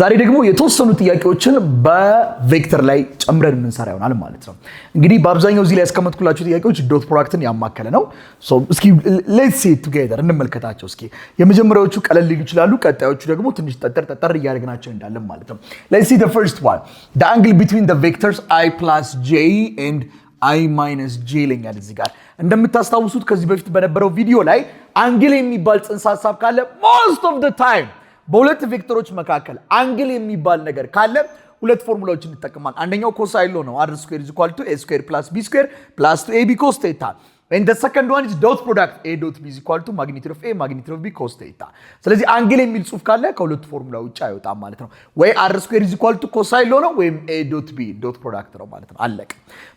ዛሬ ደግሞ የተወሰኑ ጥያቄዎችን በቬክተር ላይ ጨምረን እንሰራ ይሆናል ማለት ነው። እንግዲህ በአብዛኛው እዚህ ላይ ያስቀመጥኩላችሁ ጥያቄዎች ዶት ፕሮዳክትን ያማከለ ነው። እስኪ ሌትስ ሲ ኢት ቱጌዘር እንመልከታቸው። እስኪ የመጀመሪያዎቹ ቀለል ሊሉ ይችላሉ፣ ቀጣዮቹ ደግሞ ትንሽ ጠጠር እያደረግናቸው እንዳለን ማለት ነው። ሌትስ ሲ the first one. The angle between the vectors I plus j and I minus j ይለኛል እዚህ ጋር። እንደምታስታውሱት ከዚህ በፊት በነበረው ቪዲዮ ላይ አንግል የሚባል ጽንሰ ሐሳብ ካለ most of the time በሁለት ቬክተሮች መካከል አንግል የሚባል ነገር ካለ ሁለት ፎርሙላዎችን እንጠቀማለን። አንደኛው ኮሳይን ሎ ነው r square is equal to a square plus b square plus 2ab cos theta. And the second one is dot product a dot b is equal to magnitude of a magnitude of b cos theta. ስለዚህ አንግል የሚል ጽሑፍ ካለ ከሁለት ፎርሙላ ውጭ አይወጣም ማለት ነው። ወይ r square is equal to ኮሳይን ሎ ነው ወይም a dot b dot product ነው ማለት ነው። አለቀ።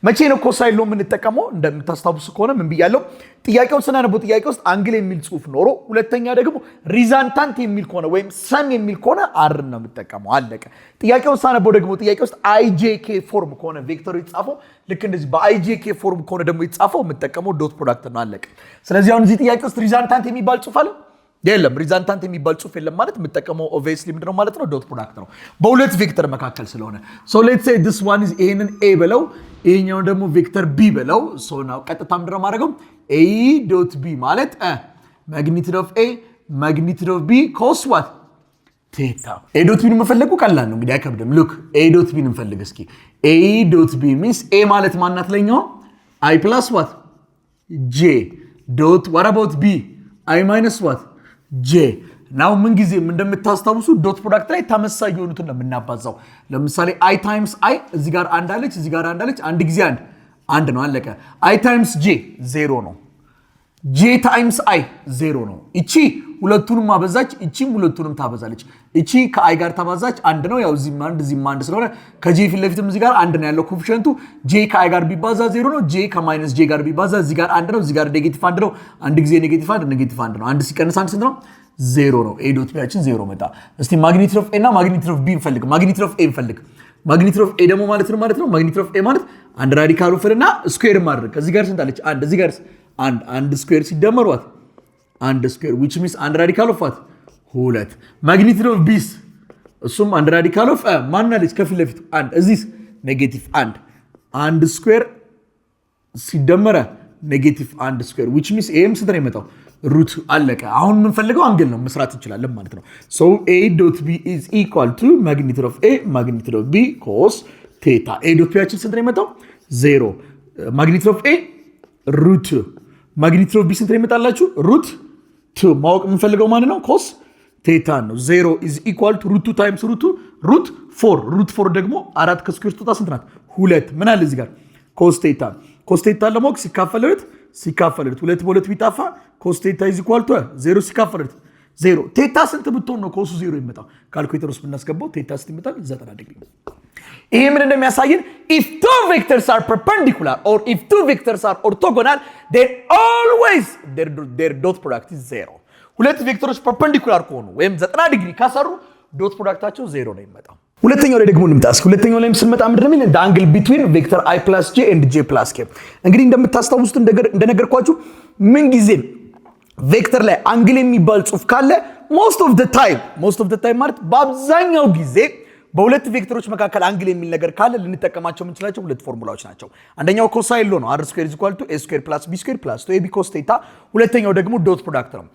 መቼ ነው ኮሳይን ሎ የምንጠቀመው? እንደምታስታውሱ ከሆነ ምን ብያለሁ? ጥያቄውን ስናነበው ጥያቄ ውስጥ አንግል የሚል ጽሑፍ ኖሮ ሁለተኛ ደግሞ ሪዛልታንት የሚል ከሆነ ወይም ሰም የሚል ከሆነ r ነው የምንጠቀመው። አለቀ። ጥያቄውን ስናነበው ደግሞ ጥያቄ ውስጥ ijk ፎርም ከሆነ ቬክተሩ የተጻፈው ልክ እንደዚህ በijk ፎርም ከሆነ ደግሞ የተጻፈው የምንጠቀመው ዶት ፕሮዳክት ነው። አለቀ። ስለዚህ አሁን እዚህ ጥያቄ ውስጥ ሪዛልታንት የሚባል ጽሑፍ አለ? የለም። ሪዛልታንት የሚባል ጽሑፍ የለም ማለት የምንጠቀመው ኦብቪየስሊ ምንድነው ማለት ነው? ዶት ፕሮዳክት ነው በሁለት ቬክተር መካከል ስለሆነ። ሶ ሌትስ ሴይ this one is ይሄንን a በለው ይሄኛው ደግሞ ቬክተር b በለው። ሶ ናው ቀጥታ ምንድነው ማድረገው? a dot b ማለት magnitude of a magnitude of b cos what theta. a dot b መፈለጉ ቀላል ነው እንግዲህ አይከብድም። ሉክ a dot b እንፈልግ እስኪ። a dot b means a ማለት ማናት ለኛው i plus what j dot what about b i minus what j. ናው ምን ጊዜም እንደምታስታውሱ ዶት ፕሮዳክት ላይ ተመሳሳይ የሆኑትን ነው የምናባዛው። ለምሳሌ i times i እዚህ ጋር አንድ አለች እዚህ ጋር አንድ አለች አንድ ጊዜ አንድ ነው። አለቀ። i times j 0 ነው። j times i 0 ነው። እቺ ሁለቱንም ማበዛች እቺም ሁለቱንም ታበዛለች። እቺ ከi ጋር ተባዛች አንድ ነው። ያው እዚህም አንድ ስለሆነ ከj ፊት ለፊትም እዚህ ጋር አንድ ነው ያለው ኮኤፊሺየንቱ። j ከi ጋር ቢባዛ 0 ነው። j ከማይነስ j ጋር ቢባዛ እዚህ ጋር አንድ ነው እዚህ ጋር ኔጌቲቭ አንድ ነው። አንድ ጊዜ ኔጌቲቭ አንድ ነው። አንድ ሲቀንስ አንድ ስንት ነው? 0 ነው። a ዶት ቢያችን 0 መጣ። እስቲ ማግኒቱድ ኦፍ a እና ማግኒቱድ ኦፍ b እንፈልግ። ማግኒቱድ ኦፍ a እንፈልግ። ማግኒቱድ ኦፍ a ደግሞ ማለት ነው ማግኒቱድ ኦፍ a ማለት አንድ ራዲካል ወፍርና ስኩዌር ማድረግ። ከዚህ ጋር ስንት አለች? አንድ እዚህ ጋር አንድ ስኩዌር ሲደመር what አንድ ስኩዌር which means አንድ ራዲካል ኦፍ what ሁለት። ማግኒቱድ ኦፍ b እሱም አንድ ራዲካል ኦፍ ማን አለች ከፊት ለፊቱ አንድ እዚህ ኔጌቲቭ አንድ ስኩዌር ሲደመር ኔጌቲቭ አንድ ስኩዌር which means ኤም ስንት ነው የመጣው? ሩት። አለቀ። አሁን የምንፈልገው አንግል ነው መስራት እንችላለን ማለት ነው። so a dot b is equal to magnitude of a magnitude of b cos theta. a dot b ያችን ስንት ነው የመጣው? 0። magnitude of a ሩት 2 magnitude of b ስንት ነው የመጣላችሁ? ሩት 2። ማወቅ የምንፈልገው ማን ነው? cos theta ነው። 0 is equal to root 2 times root 2 root 4 root 4 ደግሞ 4 ከስኩዌር ስትወጣ ስንት ናት? 2። ምን አለ እዚህ ጋር? cos theta ለማወቅ ሲካፈሉት 2 በ2 ቢጣፋ cos theta is equal to 0 ሲካፈሉት 0። ቴታ ስንት ብትሆን ነው ኮሱ 0 ይመጣው? ካልኩሌተር ውስጥ ብናስገባው ቴታ ስንት ይመጣል? 90 ዲግሪ። ይሄ ምን እንደሚያሳየን if two vectors are perpendicular or if two vectors are orthogonal then always their dot product is 0. ሁለት ቬክተሮች ፐርፔንዲኩላር ከሆኑ ወይም 90 ዲግሪ ካሰሩ ዶት ፕሮዳክታቸው 0 ነው የሚመጣው። ሁለተኛው ላይ ደግሞ እንምጣ። ሁለተኛው ላይ ስንመጣ ምንድነው የሚለው? the angle between vector i plus j and j plus k። እንግዲህ እንደምታስታውሱት እንደነገርኳችሁ ምን ጊዜ ቬክተር ላይ አንግል የሚባል ጽሑፍ ካለ most of the time ማለት በአብዛኛው ጊዜ በሁለት ቬክተሮች መካከል አንግል የሚል ነገር ካለ ልንጠቀማቸው የምንችላቸው ሁለት ፎርሙላዎች ናቸው። አንደኛው ኮሳይን ሎ ነው r square is equal to a square plus b square plus 2ab cos theta። ሁለተኛው ደግሞ ዶት ፕሮዳክት ነው።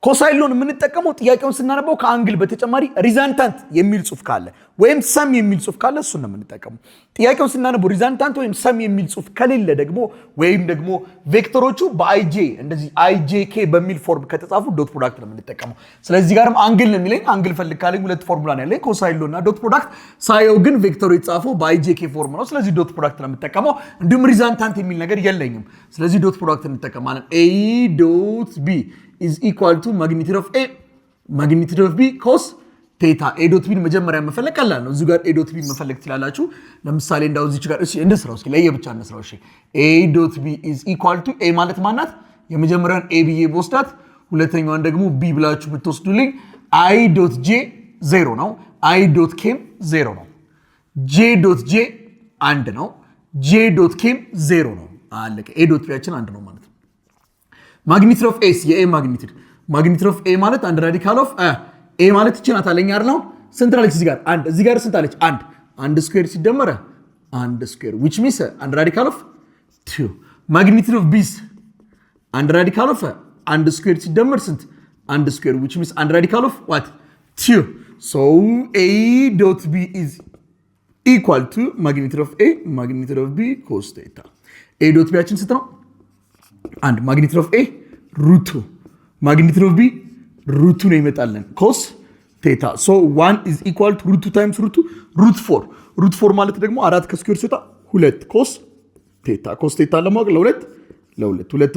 ኮሳይን ሎን የምንጠቀመው ጥያቄውን ስናነበው ከአንግል በተጨማሪ ሪዛልታንት የሚል ጽሑፍ ካለ ወይም ሰም የሚል ጽሑፍ ካለ እሱን ነው የምንጠቀመው። ጥያቄውን ስናነበው ሪዛልታንት ወይም ሰም የሚል ጽሑፍ ከሌለ ደግሞ ወይም ደግሞ ቬክተሮቹ በአይጄ እንደዚህ አይጄኬ በሚል ፎርም ከተጻፉ ዶት ፕሮዳክት ነው የምንጠቀመው። ስለዚህ ጋርም አንግል ነው የሚለኝ አንግል ፈልግ ካለኝ ሁለት ፎርሙላ ነው ያለኝ ኮሳይን ሎና ዶት ፕሮዳክት። ሳየው ግን ቬክተሩ የተጻፈው በአይጄኬ ፎርም ነው። ስለዚህ ዶት ፕሮዳክት ነው የምንጠቀመው። እንዲሁም ሪዛልታንት የሚል ነገር የለኝም። ስለዚህ ዶት ፕሮዳክት እንጠቀማለን። a dot b is equal to magnitude of a magnitude of b cos theta. a dot b መጀመሪያ መፈለግ ቀላል ነው። እዚህ ጋር a dot b መፈለግ ትችላላችሁ። ለምሳሌ እንዳው እዚህ ጋር እሺ እንስራው እስኪ ለየብቻ እንስራው። እሺ a dot b is equal to a ማለት ማናት? የመጀመሪያውን a ብዬ በወስዳት ሁለተኛዋን ደግሞ b ብላችሁ ብትወስዱልኝ i dot j 0 ነው። i dot k 0 ነው። j dot j 1 ነው። j dot k 0 ነው። አለቀ። a dot b ያችን 1 ነው ማለት ነው። ማግኒቱድ ኦፍ ኤ የኤ ማግኒቱድ ኦፍ ኤ ማለት አንድ ራዲካል ኦፍ ኤ ማለት እቺ ናት አለኝ አይደል? ስንት አለች እዚህ ጋር? አንድ። እዚህ ጋር ስንት አለች? አንድ። አንድ ስኩዌር ሲደመር አንድ ስኩዌር which means አንድ ራዲካል ኦፍ 2 ማግኒቲዩድ ኦፍ ቢስ አንድ ራዲካል ኦፍ አንድ ስኩዌር ሲደመር ስንት? አንድ ስኩዌር which means አንድ ራዲካል ኦፍ what 2 so a dot b is equal to magnitude of a magnitude of b cos theta a dot b አችን ስንት ነው? አንድ magnitude of a root 2 magnitude of b root 2 ነው ይመጣልን cos theta so 1 is equal to root 2 times root 2 root 4 root 4 ማለት ደግሞ 4 ከስኩዌር ሲወጣ 2 cos theta ለማወቅ ለሁለት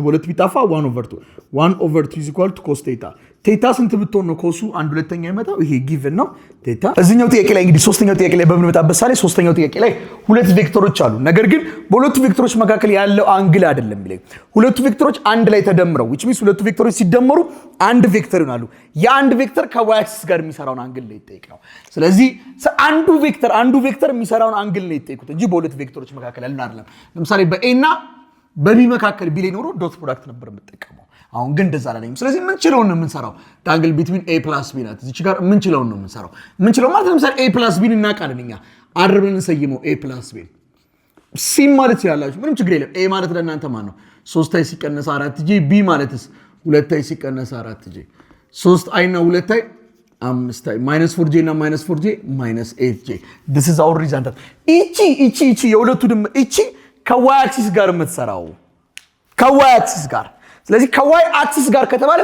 በሁለት ቢጣፋ 1 over 2 1 over 2 is equal to cos theta ቴታ ስንት ብትሆን ነው ኮሱ አንድ ሁለተኛ ይመጣው? ይሄ ጊቭን ነው ቴታ። እዚህኛው ጥያቄ ላይ እንግዲህ ሶስተኛው ጥያቄ ላይ በምንመጣበት ሳለ ሶስተኛው ጥያቄ ላይ ሁለት ቬክተሮች አሉ። ነገር ግን በሁለቱ ቬክተሮች መካከል ያለው አንግል አይደለም ይለኝ። ሁለቱ ቬክተሮች አንድ ላይ ተደምረው which means ሁለቱ ቬክተሮች ሲደመሩ አንድ ቬክተር ይሆናሉ። የአንድ ቬክተር ከዋይ አክሲስ ጋር የሚሰራውን አንግል ነው ይጠይቅ ነው። ስለዚህ አንዱ ቬክተር የሚሰራውን አንግል ነው ይጠይቁት እንጂ በሁለት ቬክተሮች መካከል ያለው አይደለም። ለምሳሌ በኤ እና በቢ መካከል ቢ ላይ ኖሮ ዶት ፕሮዳክት ነበር የምጠቀመው። አሁን ግን እንደዛ አይደለም። ስለዚህ ምን ችለውን ነው የምንሰራው? አንግል ቢትዊን a plus b ናት። እዚህ ጋር ምን ችለውን ነው የምንሰራው? ምን ችለው ማለት ለምሳሌ a plus b እናውቃለን እኛ አር ብለን እንሰይመው a plus b ሲ ማለት ያላችሁ ምንም ችግር የለም። a ማለት ለእናንተ ማን ነው? 3i ሲቀነስ 4j b ማለትስ 2i ሲቀነስ 4j 3i እና 2i 5i -4j እና -4j -8j this is our result እቺ የሁለቱ ድምር እቺ ከዋይ አክሲስ ጋር የምትሰራው ከዋይ አክሲስ ጋር ስለዚህ ከዋይ አክሲስ ጋር ከተባለ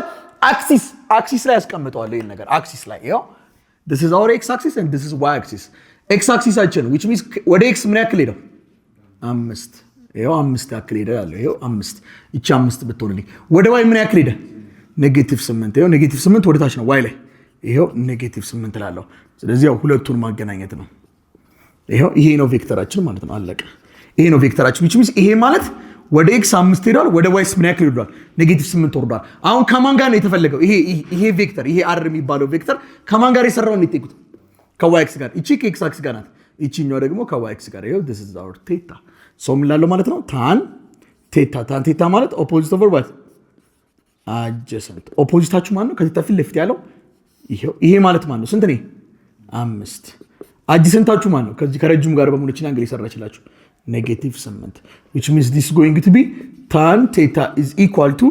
አክሲስ ላይ ያስቀምጠዋል ይሄን ነገር አክሲስ ላይ ይሄው this is our x axis and this is y axis x axis አችን which means ወደ x ምን ያክል ሄደው 5 ይሄው 5 ያክል ሄደው ይሄው 5 እቺ 5 ብትሆንልኝ ወደ y ምን ያክል ሄደ -8 ይሄው -8 ወደ ታች ነው y ላይ ይሄው -8 ላለው ስለዚህ ያው ሁለቱን ማገናኘት ነው ይሄው ይሄ ነው ቬክተራችን ማለት ነው አለቀ ይሄ ነው ቬክተራችን which means ይሄ ማለት ወደ x 5 ሄዷል ወደ y ምን ያክል ሄዷል -8 ወርዷል አሁን ከማን ጋር ነው የተፈለገው ይሄ ቬክተር ይሄ r የሚባለው ቬክተር ከማን ጋር የሰራው ነው የጠይቁት ከy x ጋር እቺ ከx አክሲስ ጋር ናት እቺኛው ደግሞ ከy x ጋር ይሄው this is our theta ሶ ምን ላለው ማለት ነው tan theta ማለት opposite over what adjacent ኦፖዚታችሁ ማን ነው ከቴታ ፊት ለፊት ያለው ይሄ ማለት ማን ነው ስንት ነው 5 አድጀሰንታችሁ ማን ነው ከዚህ ከረጅሙ ጋር በሙሉችን አንግል ይሰራችላችሁ -8 which means this is going to be tan theta is equal to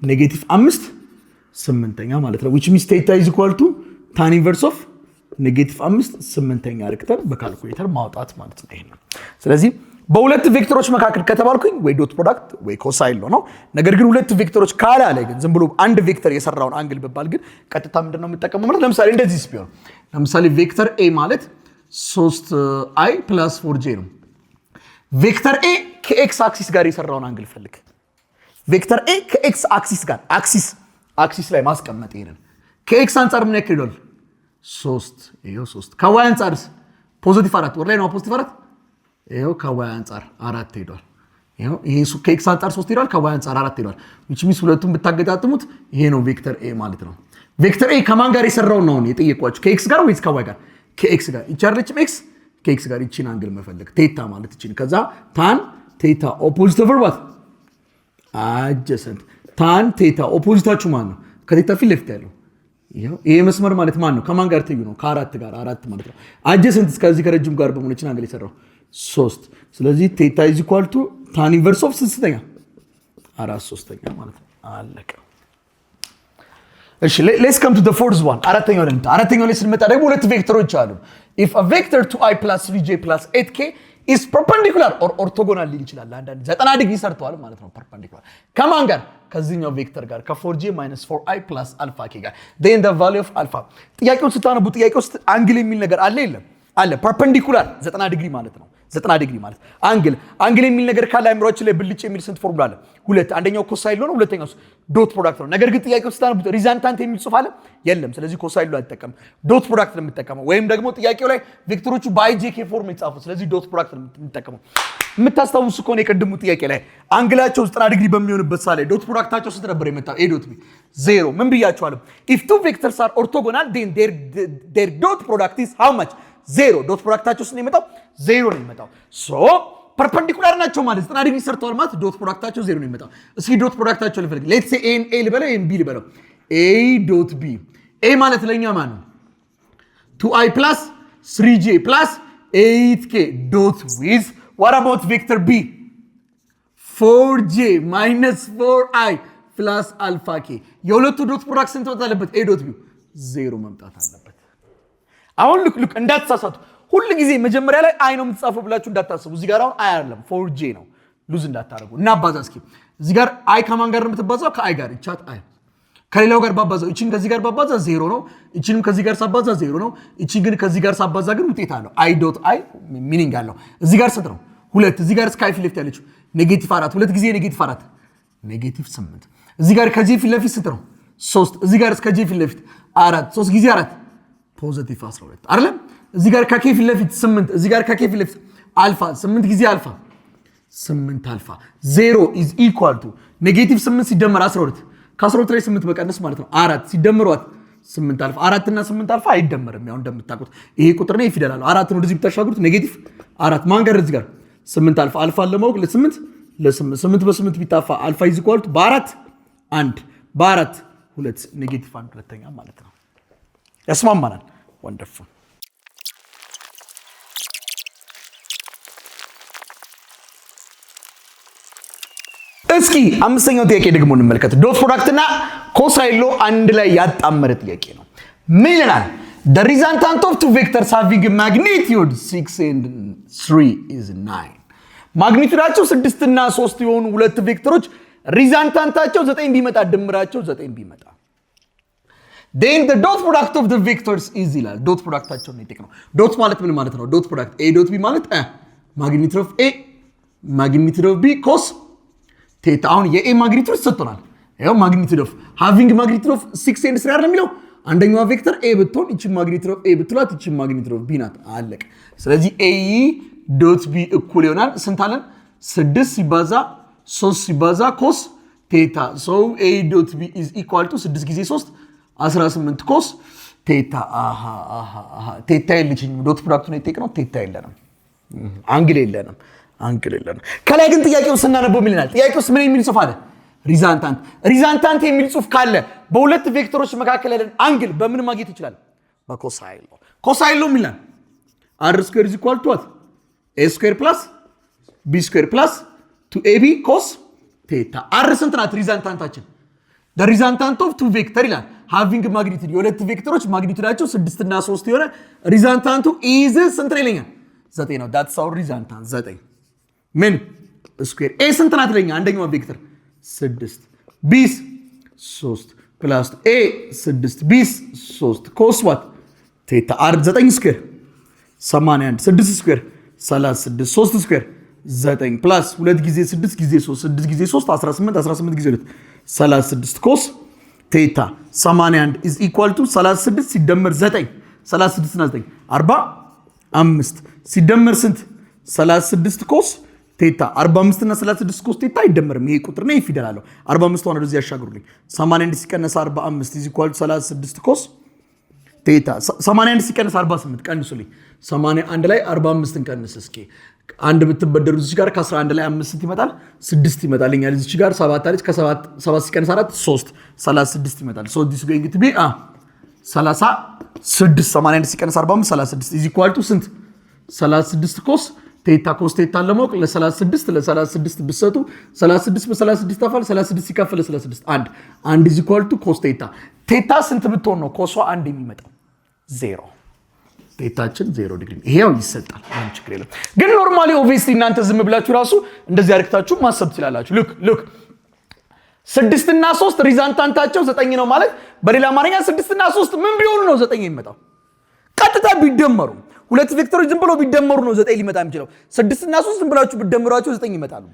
-5 8ኛ ማለት ነው which means theta is equal to tan inverse of -5 8ኛ አድርገን በካልኩሌተር ማውጣት ማለት ነው ይሄ ነው ስለዚህ በሁለት ቬክተሮች መካከል ከተባልኩኝ ወይ ዶት ፕሮዳክት ወይ ኮሳይን ነው ነገር ግን ሁለት ቬክተሮች ካላለ ግን ዝም ብሎ አንድ ቬክተር የሰራውን አንግል በባል ግን ቀጥታ ምንድነው የምጠቀመው ማለት ለምሳሌ እንደዚህ ቢሆን ለምሳሌ ቬክተር a ማለት 3i + 4j ነው ቬክተር a ከኤክስ አክሲስ ጋር የሰራውን አንግል ፈልግ ቬክተር a ከኤክስ አክሲስ ጋር አክሲስ ላይ ማስቀመጥ ይሄንን ከኤክስ አንፃር ምን ያክል ይላል 3 ይሄው 3 ከዋይ አንፃርስ ፖዚቲቭ 4 ወር ላይ ነው ፖዚቲቭ 4 ይሄው ከዋይ አንፃር 4 ሄዷል ይሄው ይሄ ከኤክስ አንፃር 3 ሄዷል ከዋይ አንፃር 4 ሄዷል which means ሁለቱም ብታገጣጥሙት ይሄ ነው ቬክተር a ማለት ነው ቬክተር a ከማን ጋር የሰራው ነው የጠየቋችሁ ከኤክስ ጋር ወይስ ከዋይ ጋር ከኤክስ ጋር ይቻርለችም ኤክስ ከኤክስ ጋር ይቺን አንግል መፈለግ ቴታ ማለት ይቺን ከዛ ታን ቴታ ኦፖዚት ኦቨር ዋት አድጀሰንት ታን ቴታ ኦፖዚታችሁ ማን ነው ከቴታ ፊት ለፊት ያለው ይሄ መስመር ማለት ማን ነው ከማን ጋር ትዩ ነው ከአራት ጋር አራት ማለት ነው አድጀሰንት እስከዚህ ከረጅም ጋር በሙሉችን አንግል ይሰራው 3 ስለዚህ ቴታ ኢዝ ኢኳል ቱ ታን ኢንቨርስ ኦፍ ስንተኛ 4/3 ማለት ነው አለቀ እሺ let's come to the fourth one አራተኛው ላይ ስንመጣ ደግሞ ሁለት ቬክተሮች አሉ if a vector 2i plus 3j plus 8k is perpendicular or orthogonal ሊል ይችላል አንዳንድ 90 ዲግሪ ሰርተዋል ማለት ነው perpendicular ከማን ጋር ከዚህኛው ቬክተር ጋር ከ4j - 4i plus alpha k ጋር then the value of alpha ጥያቄውን ስታነቡ ጥያቄው ውስጥ አንግል የሚል ነገር አለ የለም አለ perpendicular 90 ዲግሪ ማለት ነው 90 ዲግሪ ማለት አንግል የሚል ነገር ካለ አይምሮአችን ላይ ብልጭ የሚል ስንት ፎርሙላ አለ ሁለት አንደኛው ኮሳይን ነው ሁለተኛው ዶት ፕሮዳክት ነው ነገር ግን ጥያቄው ስታነቡ ሪዛልታንት የሚል ጽሑፍ አለ የለም ስለዚህ ኮሳይን ነው አይተጠቀም ዶት ፕሮዳክት ነው የምትጠቀመው ወይም ደግሞ ጥያቄው ላይ ቬክተሮቹ በአይጄኬ ፎርም የተጻፉ ስለዚህ ዶት ፕሮዳክት ነው የምትጠቀመው የምታስታውሱ ከሆነ የቀድሙ ጥያቄ ላይ አንግላቸው 90 ዲግሪ በሚሆንበት ሳለ ዶት ፕሮዳክታቸው ስንት ነበር የመጣው a ዶት b 0 ምን ብያችኋለሁ if two vectors are orthogonal then their dot product is how much 0 ዶት ፕሮዳክታቸው ስንት የመጣው 0 ነው የመጣው ሶ ፐርፐንዲኩላር ናቸው ማለት 90 ዲግሪ ሰርተዋል ማለት ዶት ፕሮዳክታቸው 0 ነው የመጣው እስኪ ዶት ፕሮዳክታቸው ልፈልግ ሌትስ ሴ a ልበለው a b ልበለው a ዶት b a ማለት ለኛ ማን ነው 2i plus 3j plus 8k dot with what about vector b 4j minus 4i plus alpha k የሁለቱ ዶት ፕሮዳክት ስንት መምጣት አለበት? a dot b 0 መምጣት አለበት። አሁን ልክ እንዳትሳሳቱ ሁሉ ጊዜ መጀመሪያ ላይ i ነው የምትጻፈው ብላችሁ እንዳታስቡ። እዚህ ጋር አሁን i አይደለም 4j ነው። ሉዝ እንዳታረጉ እና አባዛ እስኪ እዚህ ጋር i ከማን ጋር የምትባዛው? ከi ጋር ይቻት i ከሌላው ጋር ባባዛው እቺን ከዚህ ጋር ባባዛ 0 ነው። እቺንም ከዚህ ጋር ሳባዛ 0 ነው። እቺን ግን ከዚህ ጋር ሳባዛ ግን ውጤት አለው። i dot i ሚኒንግ አለው። እዚህ ጋር ስንት ነው? 2 እዚህ ጋር ስካይ ፊት ለፊት ያለችው ኔጌቲቭ 4 ሁለት ጊዜ ኔጌቲቭ 4 ኔጌቲቭ 8 እዚህ ጋር ከጂ ፊት ለፊት ስንት ነው? 3 እዚህ ጋር እስከ ጂ ፊት ለፊት 4 3 ጊዜ 4 ፖዚቲቭ 12 አይደለም። እዚህ ጋር ከኬ ፊት ለፊት 8 እዚህ ጋር ከኬ ፊት ለፊት አልፋ 8 ጊዜ አልፋ 8 አልፋ 0 is equal to ኔጌቲቭ 8 ሲደመር 12 ከ12 ላይ 8 መቀነስ ማለት ነው 4 ሲደመሯት 8 አልፋ 4 እና 8 አልፋ አይደመርም። ያው እንደምታውቁት ይሄ ቁጥር ነው ይፊደል አለው 4 ነው ወደዚህ ብታሻግሩት ኔጌቲቭ 4 ማን ጋር እዚህ ጋር 8 አልፋ አልፋ ለማወቅ ለ8 8 በ8 ቢጣፋ አልፋ is equal to በ4 1 በ4 2 ኔጌቲቭ 1 ሁለተኛ ማለት ነው። ያስማማናል። ወንደርፉል። እስኪ አምስተኛው ጥያቄ ደግሞ እንመልከት። ዶት ፕሮዳክትና ኮሳይን ሎ አንድ ላይ ያጣመረ ጥያቄ ነው። ምን ይላል? the resultant of two vectors having a magnitude 6 and 3 is 9 ማግኒቱዳቸው 6 እና 3 የሆኑ ሁለት ቬክተሮች ሪዛልታንታቸው 9 ቢመጣ ድምራቸው 9 ቢመጣ then the dot product of the vectors is ይላል። ዶት ፕሮዳክታቸው ነው የጠየቅነው። ዶት ማለት ምን ማለት ነው? ዶት ፕሮዳክት a dot b ማለት magnitude of a magnitude of b cos ቴታ። አሁን የኤ ማግኒቱድ ሰጥቶናል። ያው ማግኒቱድ ኦፍ ሃቪንግ ማግኒቱድ ኦፍ 6 ኤንድ 3 አይደል የሚለው አንደኛዋ ቬክተር ኤ ብትሆን እቺ ማግኒቱድ ኦፍ ኤ ብትሏት እቺ ማግኒቱድ ኦፍ ቢ ናት። አለቀ። ስለዚህ ኤ ዶት ቢ እኩል ይሆናል ስንት አለን? 6 ሲባዛ 3 ሲባዛ ኮስ ቴታ። ሶ ኤ ዶት ቢ ኢዝ ኢኳል ቱ 6 ጊዜ 3 18 ኮስ ቴታ። ቴታ የለችኝም። ዶት ፕሮዳክቱን የጠየቅነው ቴታ የለንም፣ አንግል የለንም። ከላይ ግን ጥያቄው ስናነበው ምን ይላል? ጥያቄው ምን የሚል ጽሑፍ አለ? ሪዛልታንት የሚል ጽሑፍ ካለ በሁለት ቬክተሮች መካከል ያለን አንግል በምን ማግኘት ይችላል? በኮሳይን ሎ። ኮሳይን ሎ ምን ይላል? r ስኩዌር is equal to what? a ስኩዌር ፕላስ b ስኩዌር ፕላስ 2ab cos ቴታ። r ስንት ናት? ሪዛልታንታችን the resultant of two vector ይላል having magnitude የሁለት ቬክተሮች ማግኒቱዳቸው 6 እና 3 የሆነ ሪዛልታንቱ is ስንት ነው ይለኛል? 9 ነው። that's our resultant 9 ምን ስኩዌር ኤ ስንት ናት ለኛ? አንደኛው ቬክተር 6 ቢስ 3 ፕላስ ኤ 6 ቢስ 3 ኮስ ዋት ቴታ አር 9 ስኩዌር 81 6 ስኩዌር 36 3 ስኩዌር 9 ፕላስ 2 ጊዜ 6 ጊዜ 3 6 ጊዜ 3 18 18 ጊዜ 2 36 ኮስ ቴታ 81 is equal to 36 ሲደመር 9 36 እና 9 45 ሲደመር ስንት 36 ኮስ ቴታ 45 እና 36 ኮስ ቴታ አይደመርም። ይሄ ቁጥር ነው ይፊደል አለው 45 ሆነ ወደዚህ ያሻግሩልኝ 81 ሲቀነስ 45 is equal to 36 ኮስ ቴታ 81 ሲቀነስ 48 ቀንሱልኝ 81 ላይ 45 እንቀንስ እስኪ አንድ ብትበደሩ እዚህ ጋር ከ11 ላይ 5 ይመጣል 6 ይመጣልኛል እዚህ ጋር 7 አለች ከ7 ሲቀነስ 4 3 36 ይመጣል so this going to be 36 81 ሲቀነስ 45 36 is equal to ስንት 36 ኮስ ቴታ ኮስ ቴታ ለማወቅ ለ36 ብትሰጡ 36 በ36 ታፋል 36 ሲካፈል 36 1 is equal to ኮስ ቴታ ቴታ ስንት ብትሆን ነው ኮሷ 1 የሚመጣው 0 ቴታችን 0 ዲግሪ ይሄው ይሰጣል። ምንም ችግር የለም። ግን ኖርማሊ ኦብቪየስሊ እናንተ ዝም ብላችሁ ራሱ እንደዚህ አርክታችሁ ማሰብ ትችላላችሁ። ሉክ 6 እና 3 ሪዛልታንታቸው 9 ነው ማለት በሌላ አማርኛ 6 እና 3 ምን ቢሆኑ ነው 9 የሚመጣው? ቀጥታ ቢደመሩ ሁለት ቬክተሮች ዝም ብሎ ቢደመሩ ነው 9 ሊመጣ የሚችለው። 6 እና 3 ዝም ብላችሁ ቢደመሯቸው 9 ይመጣሉ።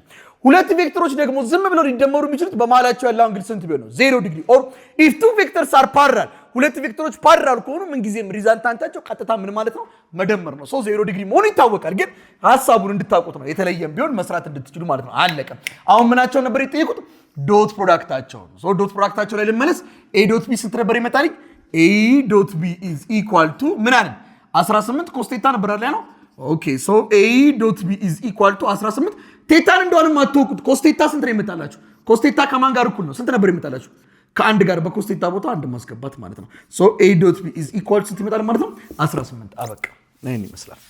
ሁለት ቬክተሮች ደግሞ ዝም ብለው ሊደመሩ የሚችሉት በመሃላቸው ያለው አንግል ስንት ቢሆን ነው? 0 ዲግሪ ኦር if two vectors are parallel ሁለት ቬክተሮች ፓራል ከሆኑ ምን ጊዜም ሪዛልታንታቸው ቀጥታ ምን ማለት ነው? መደመር ነው። 0 ዲግሪ መሆኑ ይታወቃል። ግን ሐሳቡን እንድታውቁት ነው የተለየም ቢሆን መስራት እንድትችሉ ማለት ነው። አለቀ። አሁን ምናቸው ነበር የጠየቁት? ዶት ፕሮዳክታቸው ነው። ዶት ፕሮዳክታቸው ላይ ልመለስ። a ዶት b ስንት ነበር ይመጣልኝ? a ዶት b is equal to ምን አለ? 18 ኮስ ቴታ ነበር አይደል ያለው? ኦኬ ሶ a ዶት b is equal to 18 ቴታን እንደሆነ ማትወቁት ኮስ ቴታ ስንት ነው ይመጣላችሁ? ኮስ ቴታ ከማን ጋር እኩል ነው? ስንት ነበር ይመጣላችሁ? ከአንድ ጋር በኮስ ቴታ ቦታ አንድ ማስገባት ማለት ነው። ሶ ኤ ዶት ቢ ኢዝ ኢኳል ስንት ይመጣል ማለት ነው? 18 አበቃ። ይህን ይመስላል።